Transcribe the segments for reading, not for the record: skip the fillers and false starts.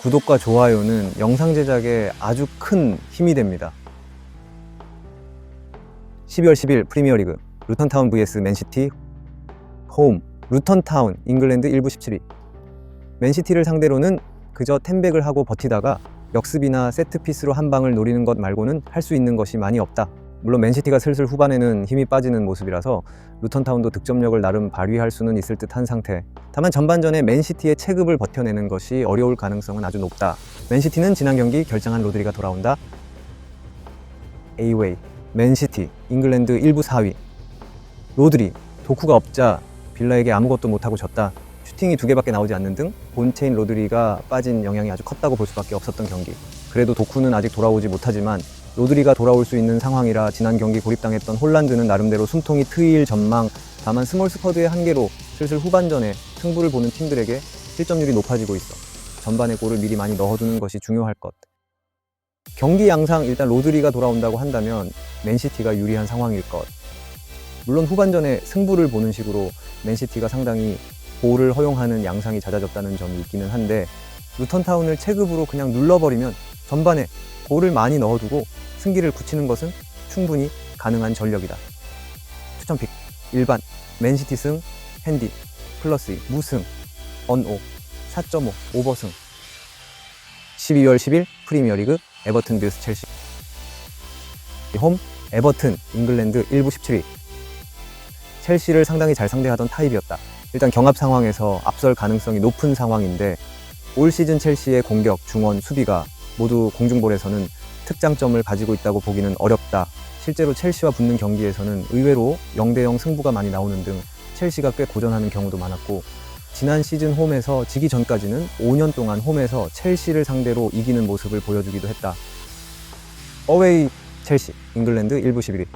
구독과 좋아요는 영상 제작에 아주 큰 힘이 됩니다. 12월 10일 프리미어리그 루턴타운 vs 맨시티 홈. 루턴타운 잉글랜드 1부 17위. 맨시티를 상대로는 그저 템백을 하고 버티다가 역습이나 세트피스로 한 방을 노리는 것 말고는 할 수 있는 것이 많이 없다. 물론 맨시티가 슬슬 후반에는 힘이 빠지는 모습이라서 루턴타운도 득점력을 나름 발휘할 수는 있을 듯한 상태. 다만 전반전에 맨시티의 체급을 버텨내는 것이 어려울 가능성은 아주 높다. 맨시티는 지난 경기 결장한 로드리가 돌아온다. A웨이 맨시티 잉글랜드 1부 4위. 로드리 도쿠가 없자 빌라에게 아무것도 못하고 졌다. 슈팅이 2개밖에 나오지 않는 등 본체인 로드리가 빠진 영향이 아주 컸다고 볼 수밖에 없었던 경기. 그래도 도쿠는 아직 돌아오지 못하지만 로드리가 돌아올 수 있는 상황이라 지난 경기 고립당했던 홀란드는 나름대로 숨통이 트일 전망. 다만 스몰 스쿼드의 한계로 슬슬 후반전에 승부를 보는 팀들에게 실점률이 높아지고 있어. 전반에 골을 미리 많이 넣어두는 것이 중요할 것. 경기 양상 일단 로드리가 돌아온다고 한다면 맨시티가 유리한 상황일 것. 물론 후반전에 승부를 보는 식으로 맨시티가 상당히 볼을 허용하는 양상이 잦아졌다는 점이 있기는 한데 루턴타운을 체급으로 그냥 눌러버리면 전반에 골을 많이 넣어두고 승기를 굳히는 것은 충분히 가능한 전력이다. 추천픽 일반 맨시티 승, 핸디, 플러스 무승, 언오, 4.5, 오버승. 12월 10일 프리미어리그 에버튼 vs 첼시 홈. 에버튼 잉글랜드 1부 17위. 첼시를 상당히 잘 상대하던 타입이었다. 일단 경합 상황에서 앞설 가능성이 높은 상황인데 올 시즌 첼시의 공격, 중원, 수비가 모두 공중볼에서는 특장점을 가지고 있다고 보기는 어렵다. 실제로 첼시와 붙는 경기에서는 의외로 0대0 승부가 많이 나오는 등 첼시가 꽤 고전하는 경우도 많았고 지난 시즌 홈에서 지기 전까지는 5년 동안 홈에서 첼시를 상대로 이기는 모습을 보여주기도 했다. 어웨이 첼시 잉글랜드 1부 11위.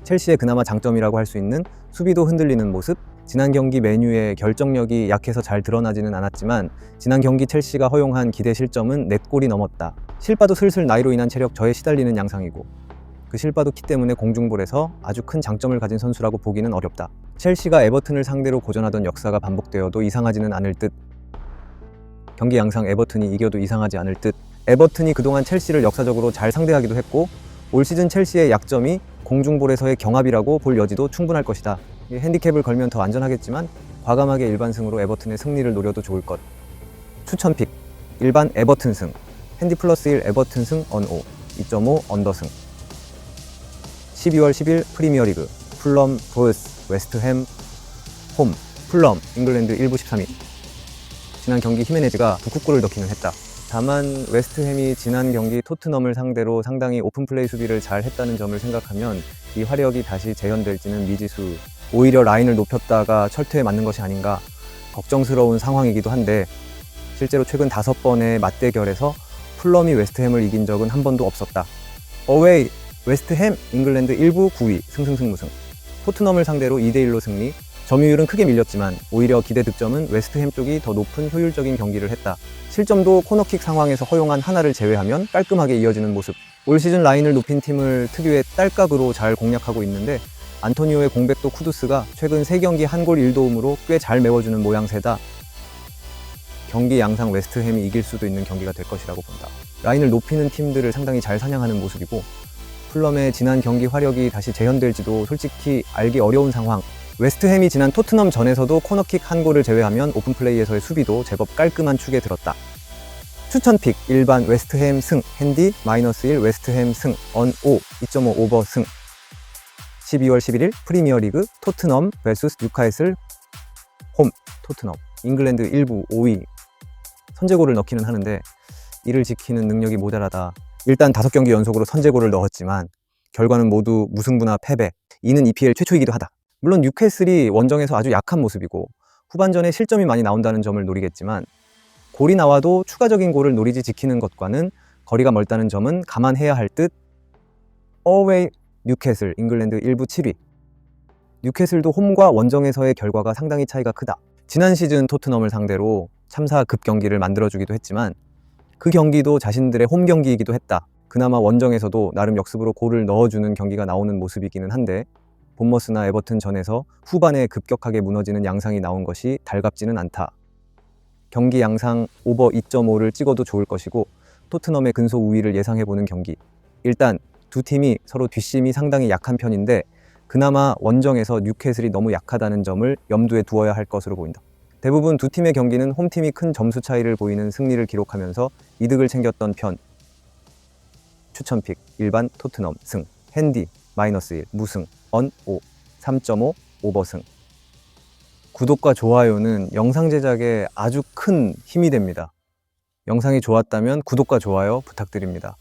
첼시의 그나마 장점이라고 할 수 있는 수비도 흔들리는 모습. 지난 경기 메뉴의 결정력이 약해서 잘 드러나지는 않았지만 지난 경기 첼시가 허용한 기대 실점은 4골이 넘었다. 실바도 슬슬 나이로 인한 체력 저해에 시달리는 양상이고 그 실바도 키 때문에 공중볼에서 아주 큰 장점을 가진 선수라고 보기는 어렵다. 첼시가 에버튼을 상대로 고전하던 역사가 반복되어도 이상하지는 않을 듯. 경기 양상 에버튼이 이겨도 이상하지 않을 듯. 에버튼이 그동안 첼시를 역사적으로 잘 상대하기도 했고 올 시즌 첼시의 약점이 공중볼에서의 경합이라고 볼 여지도 충분할 것이다. 핸디캡을 걸면 더 안전하겠지만 과감하게 일반승으로 에버튼의 승리를 노려도 좋을 것. 추천픽 일반 에버튼 승, 핸디 플러스 1 에버튼 승 언오, 2.5 언더승. 12월 10일 프리미어리그 풀럼 vs 웨스트햄 홈. 풀럼 잉글랜드 1부 13위. 지난 경기 히메네즈가 2골을 넣기는 했다. 다만 웨스트햄이 지난 경기 토트넘을 상대로 상당히 오픈플레이 수비를 잘 했다는 점을 생각하면 이 화력이 다시 재현될지는 미지수. 오히려 라인을 높였다가 철퇴에 맞는 것이 아닌가 걱정스러운 상황이기도 한데 실제로 최근 5번의 맞대결에서 풀럼이 웨스트햄을 이긴 적은 한 번도 없었다. 어웨이 웨스트햄 잉글랜드 1부 9위 승승승무승. 토트넘을 상대로 2대1로 승리. 점유율은 크게 밀렸지만 오히려 기대 득점은 웨스트햄 쪽이 더 높은 효율적인 경기를 했다. 실점도 코너킥 상황에서 허용한 하나를 제외하면 깔끔하게 이어지는 모습. 올 시즌 라인을 높인 팀을 특유의 딸각으로 잘 공략하고 있는데 안토니오의 공백도 쿠두스가 최근 3경기 1골 1도움으로 꽤 잘 메워주는 모양새다. 경기 양상 웨스트햄이 이길 수도 있는 경기가 될 것이라고 본다. 라인을 높이는 팀들을 상당히 잘 사냥하는 모습이고 풀럼의 지난 경기 화력이 다시 재현될지도 솔직히 알기 어려운 상황. 웨스트햄이 지난 토트넘 전에서도 코너킥 1골을 제외하면 오픈플레이에서의 수비도 제법 깔끔한 축에 들었다. 추천픽 일반 웨스트햄 승, 핸디 -1 웨스트햄 승, 언5 2.5 오버 승. 12월 11일 프리미어리그 토트넘 vs 뉴카슬 홈. 토트넘 잉글랜드 1부 5위. 선제골을 넣기는 하는데 이를 지키는 능력이 모자라다. 일단 5경기 연속으로 선제골을 넣었지만 결과는 모두 무승부나 패배. 이는 EPL 최초이기도 하다. 물론 뉴캐슬이 원정에서 아주 약한 모습이고 후반전에 실점이 많이 나온다는 점을 노리겠지만 골이 나와도 추가적인 골을 노리지 지키는 것과는 거리가 멀다는 점은 감안해야 할 듯. 어웨이 뉴캐슬 잉글랜드 1부 7위. 뉴캐슬도 홈과 원정에서의 결과가 상당히 차이가 크다. 지난 시즌 토트넘을 상대로 참사급 경기를 만들어주기도 했지만 그 경기도 자신들의 홈 경기이기도 했다. 그나마 원정에서도 나름 역습으로 골을 넣어주는 경기가 나오는 모습이기는 한데 본머스나 에버튼 전에서 후반에 급격하게 무너지는 양상이 나온 것이 달갑지는 않다. 경기 양상 오버 2.5를 찍어도 좋을 것이고 토트넘의 근소 우위를 예상해보는 경기. 일단 두 팀이 서로 뒷심이 상당히 약한 편인데 그나마 원정에서 뉴캐슬이 너무 약하다는 점을 염두에 두어야 할 것으로 보인다. 대부분 두 팀의 경기는 홈팀이 큰 점수 차이를 보이는 승리를 기록하면서 이득을 챙겼던 편. 추천픽 일반 토트넘 승, 핸디 -1 무승, 언 5, 3.5 오버승. 구독과 좋아요는 영상 제작에 아주 큰 힘이 됩니다. 영상이 좋았다면 구독과 좋아요 부탁드립니다.